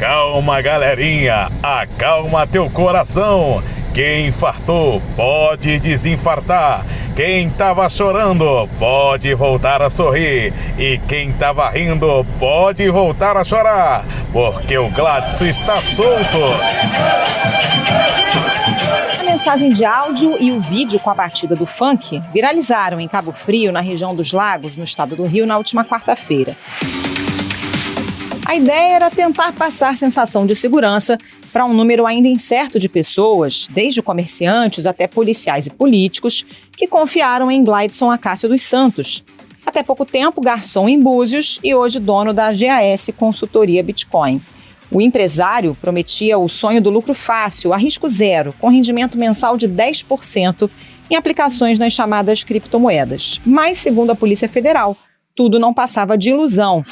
Calma, galerinha, acalma teu coração. Quem infartou pode desinfartar. Quem tava chorando pode voltar a sorrir. E quem tava rindo pode voltar a chorar. Porque o Gladson está solto. A mensagem de áudio e o vídeo com a batida do funk viralizaram em Cabo Frio, na região dos Lagos, no estado do Rio, na última quarta-feira. A ideia era tentar passar sensação de segurança para um número ainda incerto de pessoas, desde comerciantes até policiais e políticos, que confiaram em Gladson Acácio dos Santos. Até pouco tempo, garçom em Búzios e hoje dono da GAS Consultoria Bitcoin. O empresário prometia o sonho do lucro fácil, a risco zero, com rendimento mensal de 10% em aplicações nas chamadas criptomoedas. Mas, segundo a Polícia Federal, tudo não passava de ilusão.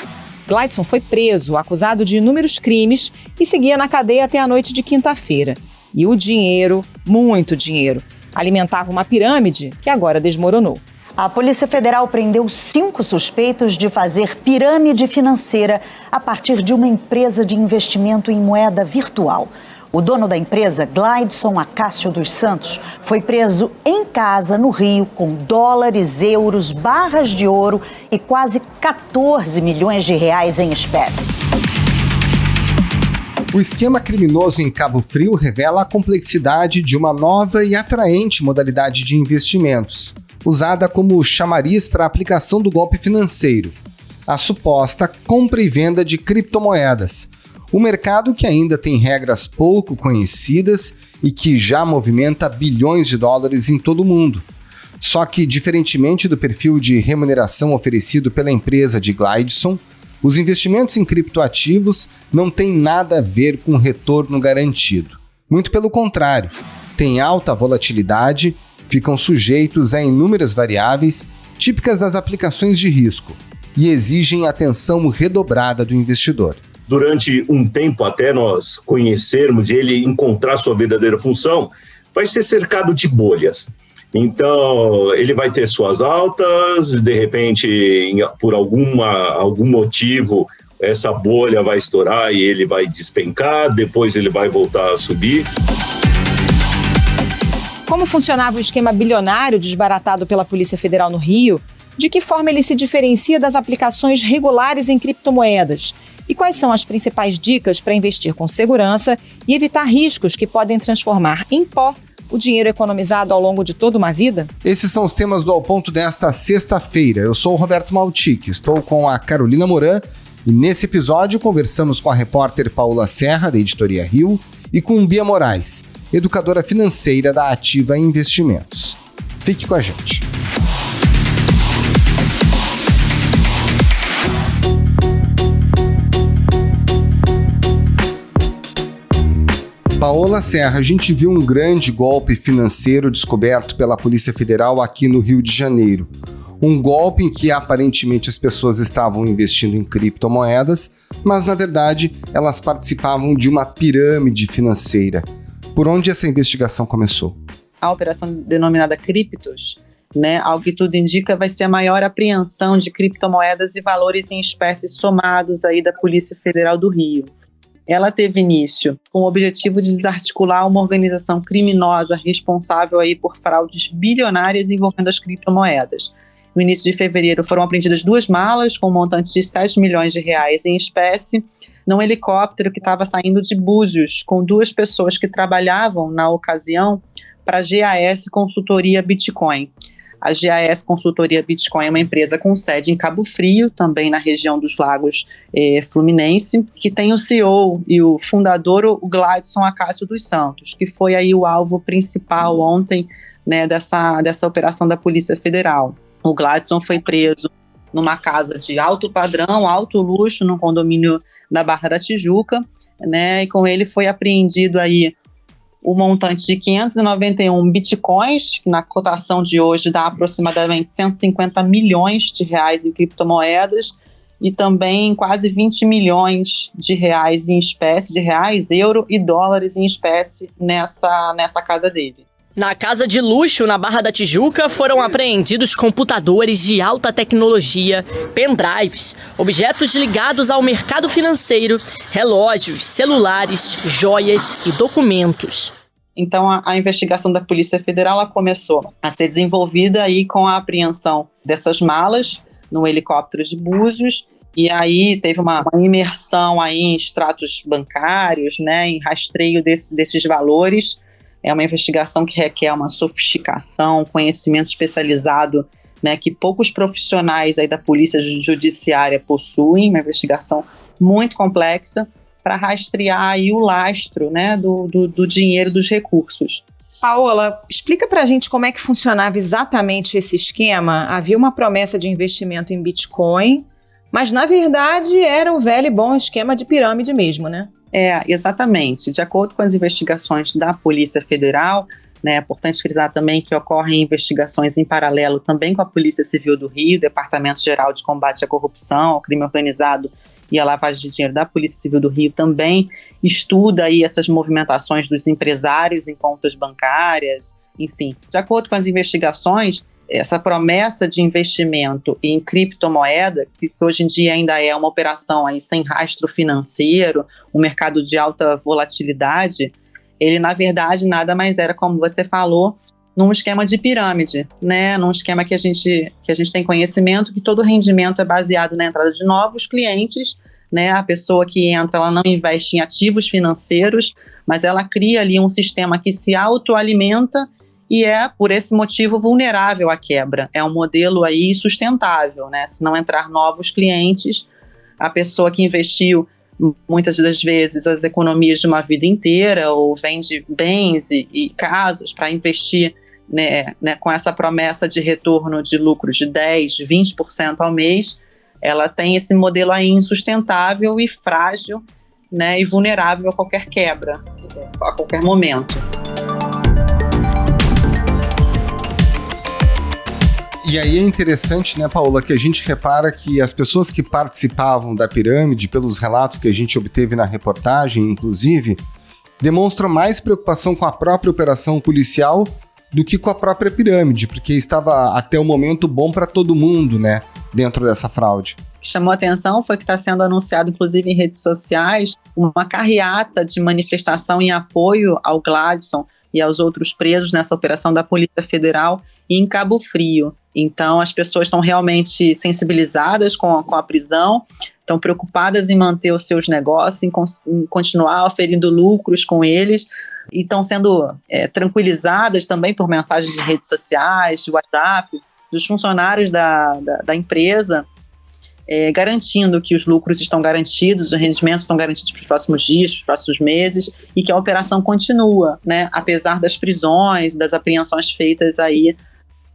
Gladson foi preso, acusado de inúmeros crimes e seguia na cadeia até a noite de quinta-feira. E o dinheiro, muito dinheiro, alimentava uma pirâmide que agora desmoronou. A Polícia Federal prendeu 5 suspeitos de fazer pirâmide financeira a partir de uma empresa de investimento em moeda virtual. O dono da empresa, Gladson Acácio dos Santos, foi preso em casa no Rio com dólares, euros, barras de ouro e quase 14 milhões de reais em espécie. O esquema criminoso em Cabo Frio revela a complexidade de uma nova e atraente modalidade de investimentos, usada como chamariz para a aplicação do golpe financeiro, a suposta compra e venda de criptomoedas. Um mercado que ainda tem regras pouco conhecidas e que já movimenta bilhões de dólares em todo o mundo. Só que, diferentemente do perfil de remuneração oferecido pela empresa de Gladson, os investimentos em criptoativos não têm nada a ver com retorno garantido. Muito pelo contrário, têm alta volatilidade, ficam sujeitos a inúmeras variáveis típicas das aplicações de risco e exigem atenção redobrada do investidor. Durante um tempo até nós conhecermos e ele encontrar sua verdadeira função, vai ser cercado de bolhas. Então, ele vai ter suas altas, de repente, por algum motivo, essa bolha vai estourar e ele vai despencar, depois ele vai voltar a subir. Como funcionava o esquema bilionário desbaratado pela Polícia Federal no Rio? De que forma ele se diferencia das aplicações regulares em criptomoedas? E quais são as principais dicas para investir com segurança e evitar riscos que podem transformar em pó o dinheiro economizado ao longo de toda uma vida? Esses são os temas do Ao Ponto desta sexta-feira. Eu sou o Roberto Maltic, estou com a Carolina Moran e nesse episódio conversamos com a repórter Paola Serra, da Editoria Rio, e com Bia Moraes, educadora financeira da Ativa Investimentos. Fique com a gente. Paola Serra, a gente viu um grande golpe financeiro descoberto pela Polícia Federal aqui no Rio de Janeiro. Um golpe em que aparentemente as pessoas estavam investindo em criptomoedas, mas na verdade elas participavam de uma pirâmide financeira. Por onde essa investigação começou? A operação denominada Criptos, ao que tudo indica, vai ser a maior apreensão de criptomoedas e valores em espécie somados aí da Polícia Federal do Rio. Ela teve início com o objetivo de desarticular uma organização criminosa responsável aí por fraudes bilionárias envolvendo as criptomoedas. No início de fevereiro foram apreendidas 2 malas com um montante de 7 milhões de reais em espécie, num helicóptero que estava saindo de Búzios, com 2 pessoas que trabalhavam na ocasião para a GAS Consultoria Bitcoin. A GAS Consultoria Bitcoin é uma empresa com sede em Cabo Frio, também na região dos Lagos Fluminense, que tem o CEO e o fundador, o Gladson Acácio dos Santos, que foi aí o alvo principal ontem dessa operação da Polícia Federal. O Gladson foi preso numa casa de alto padrão, alto luxo, num condomínio da Barra da Tijuca, e com ele foi apreendido aí o montante de 591 bitcoins, que na cotação de hoje dá aproximadamente 150 milhões de reais em criptomoedas, e também quase 20 milhões de reais em espécie, de reais, euro e dólares em espécie nessa casa dele. Na casa de luxo, na Barra da Tijuca, foram apreendidos computadores de alta tecnologia, pendrives, objetos ligados ao mercado financeiro, relógios, celulares, joias e documentos. Então, a investigação da Polícia Federal ela começou a ser desenvolvida aí com a apreensão dessas malas no helicóptero de Búzios, e aí teve uma imersão aí em extratos bancários, né, em rastreio desses valores. É uma investigação que requer uma sofisticação, conhecimento especializado, né, que poucos profissionais aí da Polícia Judiciária possuem, uma investigação muito complexa para rastrear aí o lastro, né, do dinheiro, dos recursos. Paola, explica pra gente como é que funcionava exatamente esse esquema. Havia uma promessa de investimento em Bitcoin, mas na verdade era o velho e bom esquema de pirâmide mesmo, né? Exatamente. De acordo com as investigações da Polícia Federal, né, é importante frisar também que ocorrem investigações em paralelo também com a Polícia Civil do Rio, Departamento Geral de Combate à Corrupção, ao Crime Organizado e à Lavagem de Dinheiro da Polícia Civil do Rio também estuda aí essas movimentações dos empresários em contas bancárias, enfim. De acordo com as investigações, essa promessa de investimento em criptomoeda, que hoje em dia ainda é uma operação aí sem rastro financeiro, um mercado de alta volatilidade, ele na verdade nada mais era, como você falou, num esquema de pirâmide, né? Num esquema que a gente tem conhecimento que todo rendimento é baseado na entrada de novos clientes, né? A pessoa que entra, ela não investe em ativos financeiros, mas ela cria ali um sistema que se autoalimenta e é, por esse motivo, vulnerável à quebra. É um modelo aí sustentável, né? Se não entrar novos clientes, a pessoa que investiu muitas das vezes as economias de uma vida inteira ou vende bens e casas para investir, né, com essa promessa de retorno de lucros de 10%, 20% ao mês, ela tem esse modelo aí insustentável e frágil, né, e vulnerável a qualquer quebra, a qualquer momento. E aí é interessante, né, Paola, que a gente repara que as pessoas que participavam da pirâmide, pelos relatos que a gente obteve na reportagem, inclusive, demonstram mais preocupação com a própria operação policial do que com a própria pirâmide, porque estava até o momento bom para todo mundo, né, dentro dessa fraude. O que chamou a atenção foi que está sendo anunciado, inclusive em redes sociais, uma carreata de manifestação em apoio ao Gladson e aos outros presos nessa operação da Polícia Federal em Cabo Frio. Então, as pessoas estão realmente sensibilizadas com a prisão, estão preocupadas em manter os seus negócios, em continuar oferindo lucros com eles, e estão sendo tranquilizadas também por mensagens de redes sociais, de WhatsApp, dos funcionários da empresa, garantindo que os lucros estão garantidos, os rendimentos estão garantidos para os próximos dias, para os próximos meses, e que a operação continua, né, apesar das prisões, das apreensões feitas aí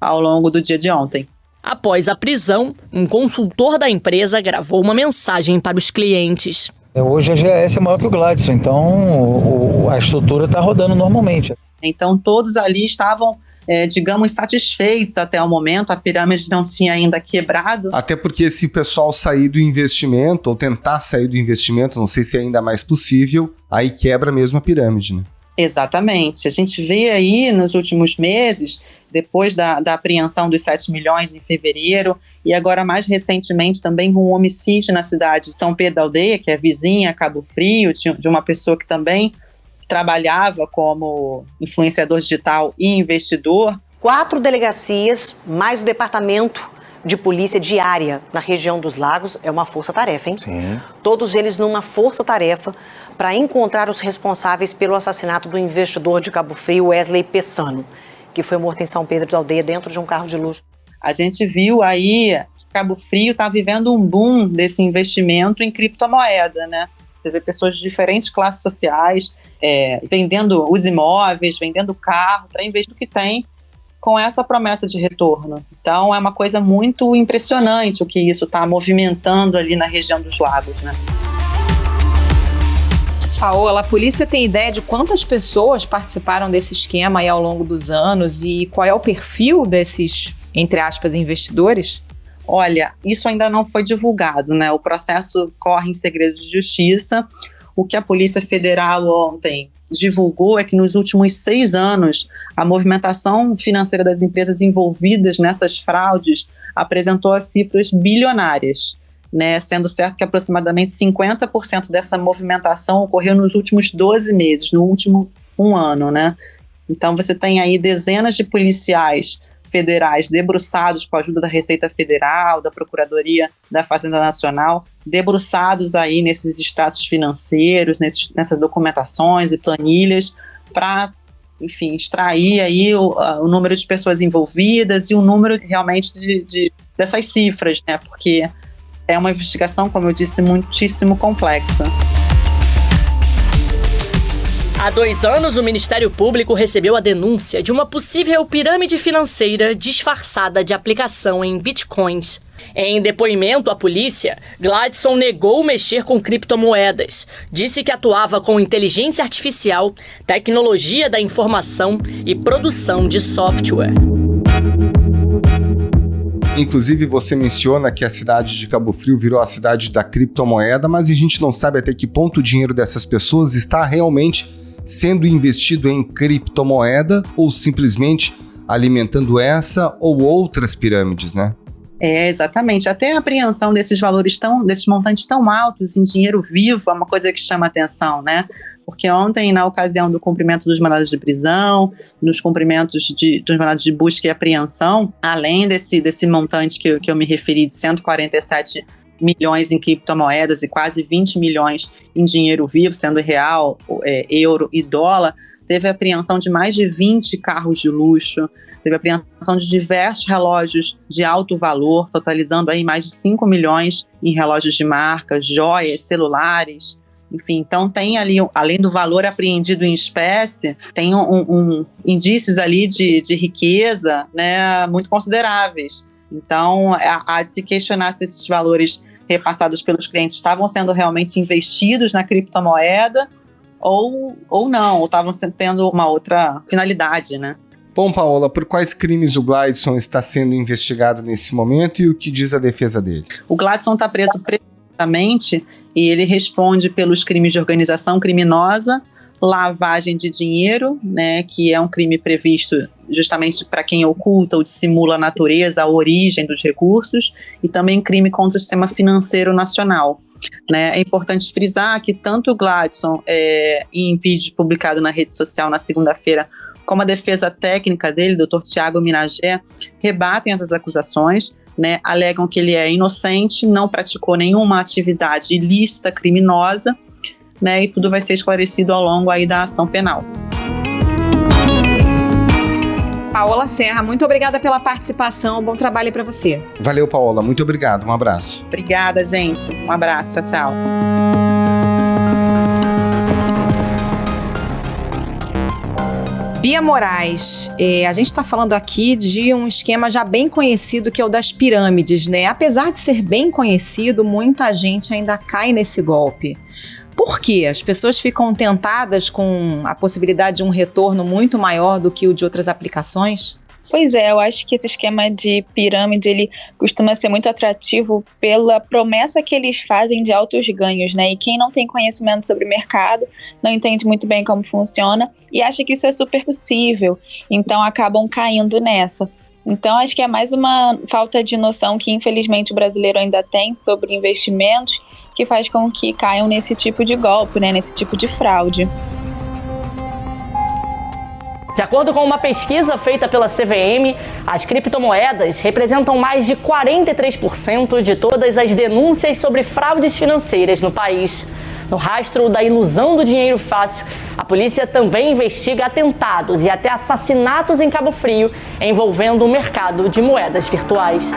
ao longo do dia de ontem. Após a prisão, um consultor da empresa gravou uma mensagem para os clientes. Hoje a GS é maior que o Gladson, então a estrutura está rodando normalmente. Então todos ali estavam, digamos, satisfeitos até o momento, a pirâmide não tinha ainda quebrado. Até porque se o pessoal sair do investimento, ou tentar sair do investimento, não sei se é ainda mais possível, aí quebra mesmo a pirâmide, né? Exatamente. A gente vê aí nos últimos meses, depois da apreensão dos 7 milhões em fevereiro, e agora mais recentemente também um homicídio na cidade de São Pedro da Aldeia, que é vizinha a Cabo Frio, de uma pessoa que também trabalhava como influenciador digital e investidor. 4 delegacias, mais o departamento de polícia diária na região dos Lagos, é uma força-tarefa, hein? Sim. Todos eles numa força-tarefa para encontrar os responsáveis pelo assassinato do investidor de Cabo Frio, Wesley Pessano, que foi morto em São Pedro da Aldeia dentro de um carro de luxo. A gente viu aí que Cabo Frio está vivendo um boom desse investimento em criptomoeda, né? Você vê pessoas de diferentes classes sociais vendendo os imóveis, vendendo o carro para investir no que tem com essa promessa de retorno. Então é uma coisa muito impressionante o que isso está movimentando ali na região dos Lagos, né? Paola, a polícia tem ideia de quantas pessoas participaram desse esquema aí ao longo dos anos e qual é o perfil desses, entre aspas, investidores? Olha, isso ainda não foi divulgado, né? O processo corre em segredo de justiça. O que a Polícia Federal ontem divulgou é que nos últimos 6 anos, a movimentação financeira das empresas envolvidas nessas fraudes apresentou cifras bilionárias, né, sendo certo que aproximadamente 50% dessa movimentação ocorreu nos últimos 12 meses, no último 1 ano, né? Então você tem aí dezenas de policiais federais debruçados com a ajuda da Receita Federal, da Procuradoria da Fazenda Nacional, debruçados aí nesses extratos financeiros, nessas documentações e planilhas, para, enfim, extrair aí o número de pessoas envolvidas e o número realmente dessas cifras, né? Porque é uma investigação, como eu disse, muitíssimo complexa. Há 2 anos, o Ministério Público recebeu a denúncia de uma possível pirâmide financeira disfarçada de aplicação em bitcoins. Em depoimento à polícia, Gladson negou mexer com criptomoedas. Disse que atuava com inteligência artificial, tecnologia da informação e produção de software. Inclusive, você menciona que a cidade de Cabo Frio virou a cidade da criptomoeda, mas a gente não sabe até que ponto o dinheiro dessas pessoas está realmente sendo investido em criptomoeda ou simplesmente alimentando essa ou outras pirâmides, né? Exatamente. Até a apreensão desses montantes tão altos em dinheiro vivo é uma coisa que chama atenção, né? Porque ontem, na ocasião do cumprimento dos mandados de prisão, dos cumprimentos dos mandados de busca e apreensão, além desse montante que eu me referi, de 147 milhões em criptomoedas e quase 20 milhões em dinheiro vivo, sendo real, euro e dólar, teve a apreensão de mais de 20 carros de luxo, teve a apreensão de diversos relógios de alto valor, totalizando aí mais de 5 milhões em relógios de marca, joias, celulares, enfim. Então tem ali, além do valor apreendido em espécie, tem indícios ali de riqueza, né, muito consideráveis. Então, há de se questionar se esses valores repassados pelos clientes estavam sendo realmente investidos na criptomoeda ou não, ou estavam tendo uma outra finalidade, né? Bom, Paola, por quais crimes o Gladson está sendo investigado nesse momento e o que diz a defesa dele? O Gladson está preso preventivamente e ele responde pelos crimes de organização criminosa, lavagem de dinheiro, né, que é um crime previsto justamente para quem oculta ou dissimula a natureza, a origem dos recursos, e também crime contra o sistema financeiro nacional. Né? É importante frisar que tanto o Gladson, em vídeo publicado na rede social na segunda-feira, como a defesa técnica dele, Dr. Tiago Minagé, rebatem essas acusações, né? Alegam que ele é inocente, não praticou nenhuma atividade ilícita, criminosa, né, e tudo vai ser esclarecido ao longo aí da ação penal. Paola Serra, muito obrigada pela participação, bom trabalho para você. Valeu, Paola, muito obrigado, um abraço. Obrigada, gente, um abraço, tchau, tchau. Bia Moraes, a gente está falando aqui de um esquema já bem conhecido, que é o das pirâmides, né? Apesar de ser bem conhecido, muita gente ainda cai nesse golpe. Por quê? As pessoas ficam tentadas com a possibilidade de um retorno muito maior do que o de outras aplicações? Pois é, eu acho que esse esquema de pirâmide, ele costuma ser muito atrativo pela promessa que eles fazem de altos ganhos, né? E quem não tem conhecimento sobre o mercado, não entende muito bem como funciona e acha que isso é super possível, então acabam caindo nessa. Então, acho que é mais uma falta de noção que, infelizmente, o brasileiro ainda tem sobre investimentos que faz com que caiam nesse tipo de golpe, né, nesse tipo de fraude. De acordo com uma pesquisa feita pela CVM, as criptomoedas representam mais de 43% de todas as denúncias sobre fraudes financeiras no país. No rastro da ilusão do dinheiro fácil, a polícia também investiga atentados e até assassinatos em Cabo Frio, envolvendo o mercado de moedas virtuais.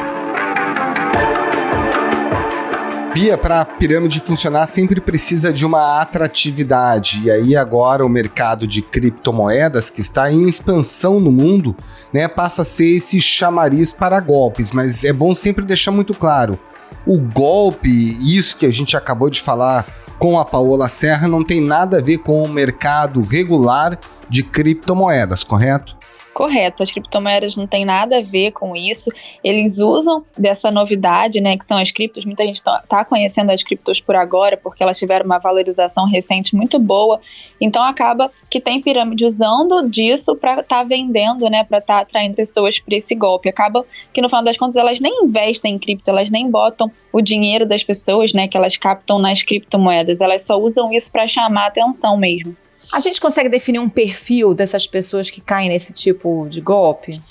Bia, para a pirâmide funcionar sempre precisa de uma atratividade, e aí agora o mercado de criptomoedas, que está em expansão no mundo, né, passa a ser esse chamariz para golpes, mas é bom sempre deixar muito claro, o golpe, isso que a gente acabou de falar com a Paola Serra, não tem nada a ver com o mercado regular de criptomoedas, correto? Correto, as criptomoedas não tem nada a ver com isso, eles usam dessa novidade, né, que são as criptos. Muita gente está conhecendo as criptos por agora, porque elas tiveram uma valorização recente muito boa, então acaba que tem pirâmide usando disso para estar vendendo, né, para estar atraindo pessoas para esse golpe. Acaba que no final das contas elas nem investem em cripto, elas nem botam o dinheiro das pessoas, né, que elas captam nas criptomoedas, elas só usam isso para chamar a atenção mesmo. A gente consegue definir um perfil dessas pessoas que caem nesse tipo de golpe?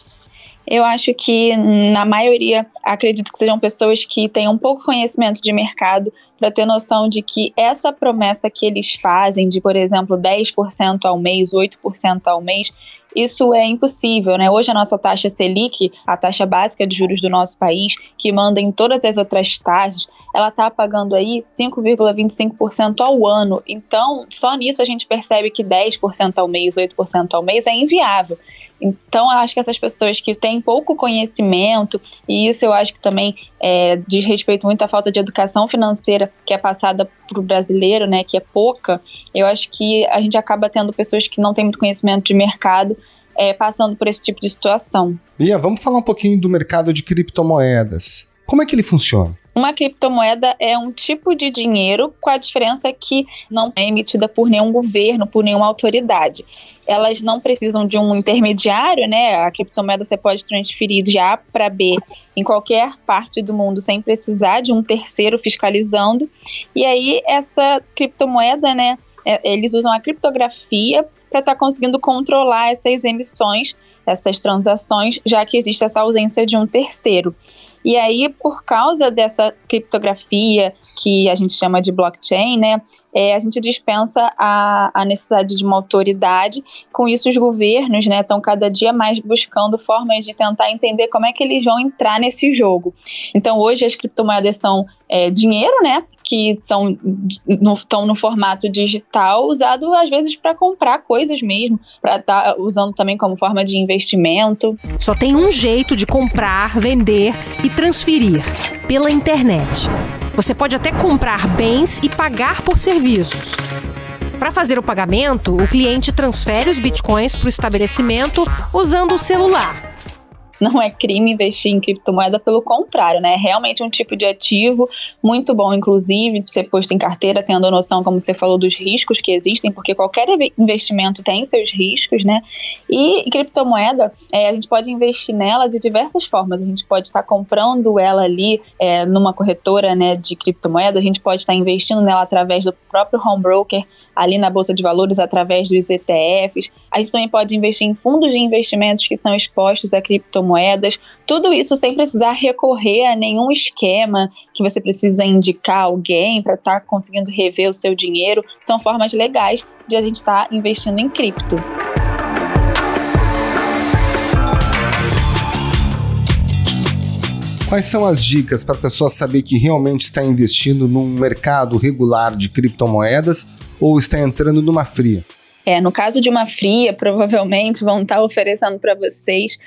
Eu acho que, na maioria, acredito que sejam pessoas que têm um pouco conhecimento de mercado para ter noção de que essa promessa que eles fazem de, por exemplo, 10% ao mês, 8% ao mês, isso é impossível, né? Hoje a nossa taxa Selic, a taxa básica de juros do nosso país, que manda em todas as outras taxas, ela está pagando aí 5,25% ao ano. Então, só nisso a gente percebe que 10% ao mês, 8% ao mês é inviável. Então, eu acho que essas pessoas que têm pouco conhecimento, e isso eu acho que também diz respeito muito à falta de educação financeira que é passada para o brasileiro, né, que é pouca, eu acho que a gente acaba tendo pessoas que não têm muito conhecimento de mercado passando por esse tipo de situação. Bia, vamos falar um pouquinho do mercado de criptomoedas. Como é que ele funciona? Uma criptomoeda é um tipo de dinheiro, com a diferença que não é emitida por nenhum governo, por nenhuma autoridade. Elas não precisam de um intermediário, né? A criptomoeda você pode transferir de A para B em qualquer parte do mundo sem precisar de um terceiro fiscalizando. E aí essa criptomoeda, né? Eles usam a criptografia para estar conseguindo controlar essas emissões, essas transações, já que existe essa ausência de um terceiro. E aí, por causa dessa criptografia, que a gente chama de blockchain, né, a gente dispensa a necessidade de uma autoridade. Com isso, os governos, né, estão cada dia mais buscando formas de tentar entender como é que eles vão entrar nesse jogo. Então, hoje, as criptomoedas são dinheiro, né, que estão no formato digital, usado às vezes para comprar coisas mesmo, para estar usando também como forma de investimento. Só tem um jeito de comprar, vender e transferir: pela internet. Você pode até comprar bens e pagar por serviços. Para fazer o pagamento, o cliente transfere os bitcoins para o estabelecimento usando o celular. Não é crime investir em criptomoeda, pelo contrário, né? É realmente um tipo de ativo muito bom, inclusive, de ser posto em carteira, tendo a noção, como você falou, dos riscos que existem, porque qualquer investimento tem seus riscos, né? E criptomoeda, a gente pode investir nela de diversas formas. A gente pode estar comprando ela ali numa corretora, né, de criptomoeda, a gente pode estar investindo nela através do próprio home broker, ali na Bolsa de Valores, através dos ETFs. A gente também pode investir em fundos de investimentos que são expostos a criptomoedas. Tudo isso sem precisar recorrer a nenhum esquema que você precisa indicar alguém para estar conseguindo rever o seu dinheiro. São formas legais de a gente estar investindo em cripto. Quais são as dicas para a pessoa saber que realmente está investindo num mercado regular de criptomoedas ou está entrando numa fria? No caso de uma fria, provavelmente vão estar oferecendo para vocês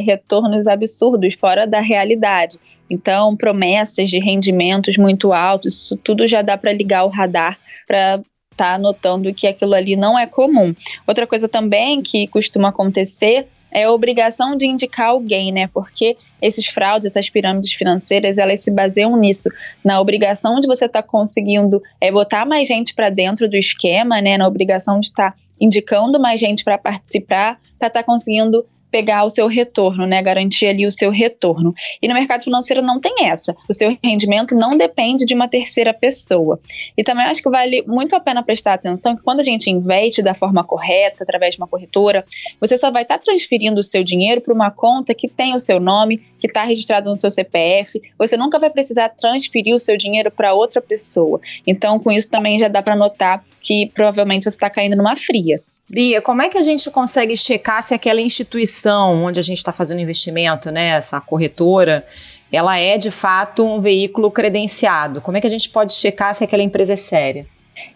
retornos absurdos, fora da realidade. Então, promessas de rendimentos muito altos, isso tudo já dá para ligar o radar para tá notando que aquilo ali não é comum. Outra coisa também que costuma acontecer é a obrigação de indicar alguém, né? Porque esses fraudes, essas pirâmides financeiras, elas se baseiam nisso, na obrigação de você estar conseguindo botar mais gente para dentro do esquema, né? Na obrigação de estar indicando mais gente para participar, para estar conseguindo pegar o seu retorno, né? Garantir ali o seu retorno. E no mercado financeiro não tem essa. O seu rendimento não depende de uma terceira pessoa. E também acho que vale muito a pena prestar atenção que quando a gente investe da forma correta, através de uma corretora, você só vai estar transferindo o seu dinheiro para uma conta que tem o seu nome, que está registrado no seu CPF. Você nunca vai precisar transferir o seu dinheiro para outra pessoa. Então, com isso também já dá para notar que provavelmente você está caindo numa fria. Bia, como é que a gente consegue checar se aquela instituição onde a gente está fazendo investimento, né, essa corretora, ela é de fato um veículo credenciado? Como é que a gente pode checar se aquela empresa é séria?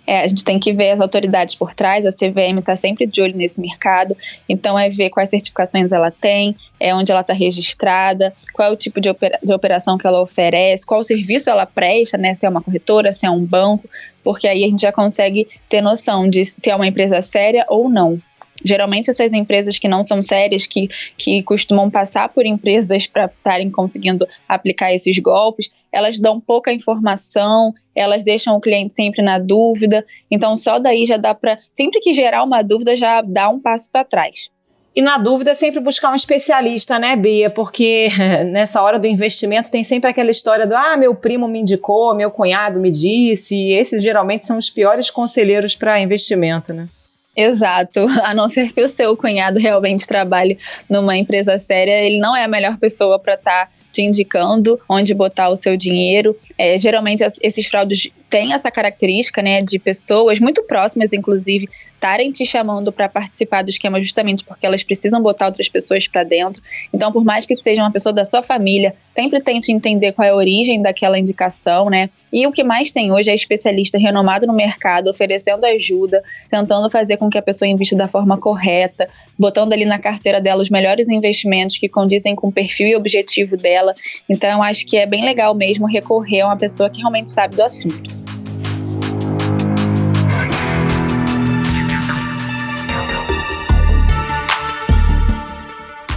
A gente tem que ver as autoridades por trás, a CVM está sempre de olho nesse mercado, então ver quais certificações ela tem, onde ela está registrada, qual é o tipo de operação que ela oferece, qual serviço ela presta, né, se é uma corretora, se é um banco, porque aí a gente já consegue ter noção de se é uma empresa séria ou não. Geralmente essas empresas que não são sérias, que costumam passar por empresas para estarem conseguindo aplicar esses golpes, elas dão pouca informação, elas deixam o cliente sempre na dúvida, então só daí já dá para, sempre que gerar uma dúvida, já dá um passo para trás. E na dúvida, sempre buscar um especialista, né, Bia? Porque nessa hora do investimento tem sempre aquela história do meu primo me indicou, meu cunhado me disse, e esses geralmente são os piores conselheiros para investimento, né? Exato, a não ser que o seu cunhado realmente trabalhe numa empresa séria, ele não é a melhor pessoa para estar te indicando onde botar o seu dinheiro. Geralmente esses fraudes têm essa característica, né, de pessoas muito próximas, inclusive, estarem te chamando para participar do esquema justamente porque elas precisam botar outras pessoas para dentro. Então, por mais que seja uma pessoa da sua família, sempre tente entender qual é a origem daquela indicação, né? E o que mais tem hoje é especialista renomado no mercado, oferecendo ajuda, tentando fazer com que a pessoa invista da forma correta, botando ali na carteira dela os melhores investimentos que condizem com o perfil e objetivo dela. Então, eu acho que é bem legal mesmo recorrer a uma pessoa que realmente sabe do assunto.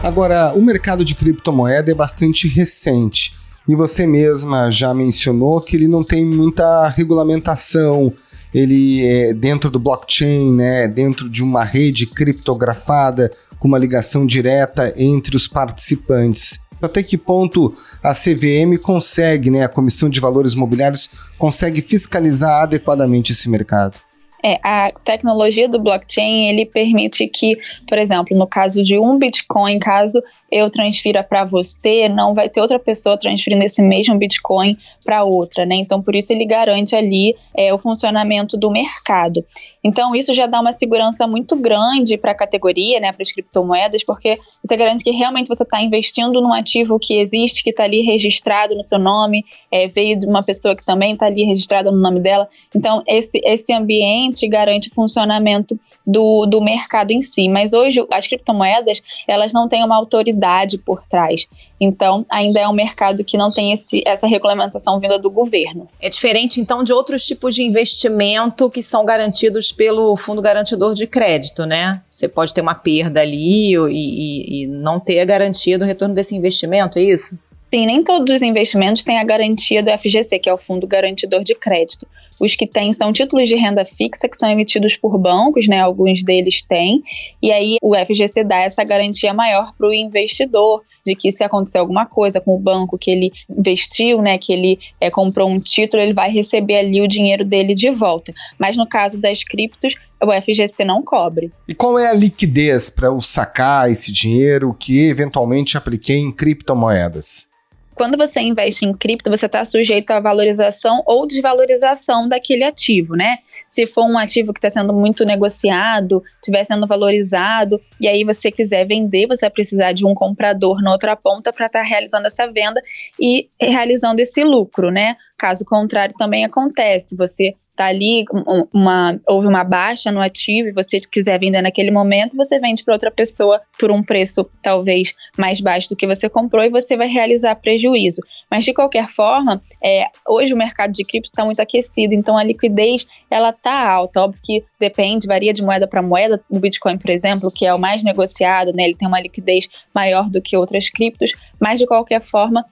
Agora, o mercado de criptomoeda é bastante recente e você mesma já mencionou que ele não tem muita regulamentação, ele é dentro do blockchain, né, dentro de uma rede criptografada com uma ligação direta entre os participantes. Até que ponto a CVM consegue, né, a Comissão de Valores Imobiliários, consegue fiscalizar adequadamente esse mercado? A tecnologia do blockchain, ele permite que, por exemplo, no caso de um Bitcoin, caso eu transfira para você, não vai ter outra pessoa transferindo esse mesmo Bitcoin para outra, né? Então, por isso ele garante ali o funcionamento do mercado. Então, isso já dá uma segurança muito grande para a categoria, né, para as criptomoedas, porque você garante que realmente você está investindo num ativo que existe, que está ali registrado no seu nome, veio de uma pessoa que também está ali registrada no nome dela. Então, esse ambiente garante o funcionamento do mercado em si. Mas hoje, as criptomoedas, elas não têm uma autoridade por trás. Então, ainda é um mercado que não tem essa regulamentação vinda do governo. É diferente, então, de outros tipos de investimento que são garantidos pelo Fundo Garantidor de Crédito, né? Você pode ter uma perda ali e não ter garantido o retorno desse investimento, é isso? Sim, nem todos os investimentos têm a garantia do FGC, que é o Fundo Garantidor de Crédito. Os que têm são títulos de renda fixa que são emitidos por bancos, né? Alguns deles têm, e aí o FGC dá essa garantia maior para o investidor, de que se acontecer alguma coisa com o banco que ele investiu, né, que ele comprou um título, ele vai receber ali o dinheiro dele de volta. Mas no caso das criptos, o FGC não cobre. E qual é a liquidez para eu sacar esse dinheiro que eventualmente apliquei em criptomoedas? Quando você investe em cripto, você está sujeito à valorização ou desvalorização daquele ativo, né? Se for um ativo que está sendo muito negociado, estiver sendo valorizado, e aí você quiser vender, você vai precisar de um comprador na outra ponta para estar realizando essa venda e realizando esse lucro, né? Caso contrário, também acontece. Você está ali, houve uma baixa no ativo e você quiser vender naquele momento, você vende para outra pessoa por um preço talvez mais baixo do que você comprou e você vai realizar prejuízo. Mas, de qualquer forma, hoje o mercado de cripto está muito aquecido, então a liquidez ela está alta. Óbvio que depende, varia de moeda para moeda. O Bitcoin, por exemplo, que é o mais negociado, né, ele tem uma liquidez maior do que outras criptos, mas, de qualquer forma,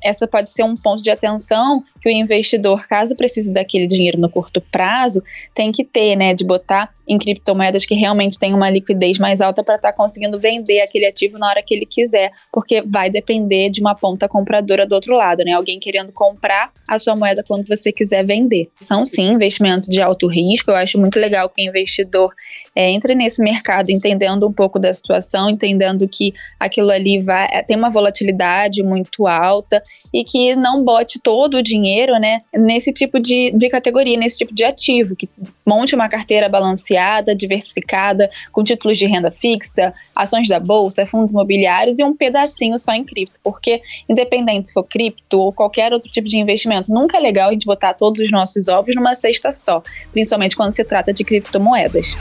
essa pode ser um ponto de atenção que o investidor, caso precise daquele dinheiro no curto prazo, tem que ter, né, de botar em criptomoedas que realmente tem uma liquidez mais alta para estar conseguindo vender aquele ativo na hora que ele quiser, porque vai depender de uma ponta compradora do outro lado, né, alguém querendo comprar a sua moeda quando você quiser vender. São sim investimentos de alto risco. Eu acho muito legal que o investidor entre nesse mercado entendendo um pouco da situação, entendendo que aquilo ali tem uma volatilidade muito alta e que não bote todo o dinheiro, né, nesse tipo de categoria, nesse tipo de ativo, que monte uma carteira balanceada, diversificada, com títulos de renda fixa, ações da bolsa, fundos imobiliários e um pedacinho só em cripto, porque independente se for cripto ou qualquer outro tipo de investimento, nunca é legal a gente botar todos os nossos ovos numa cesta só, principalmente quando se trata de criptomoedas.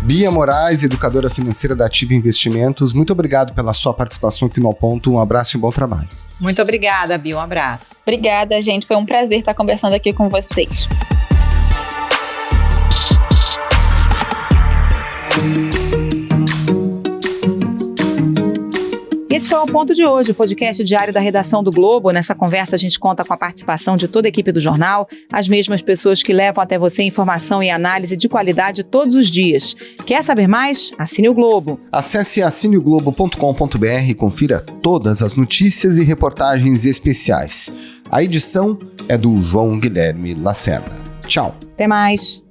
Bia Moraes, educadora financeira da Ativa Investimentos, muito obrigado pela sua participação aqui no Ao Ponto. Um abraço e um bom trabalho. Muito obrigada, Bia. Um abraço. Obrigada, gente. Foi um prazer estar conversando aqui com vocês. Esse foi o Ponto de hoje, o podcast diário da redação do Globo. Nessa conversa a gente conta com a participação de toda a equipe do jornal, as mesmas pessoas que levam até você informação e análise de qualidade todos os dias. Quer saber mais? Assine o Globo. Acesse assineoglobo.com.br e confira todas as notícias e reportagens especiais. A edição é do João Guilherme Lacerda. Tchau. Até mais.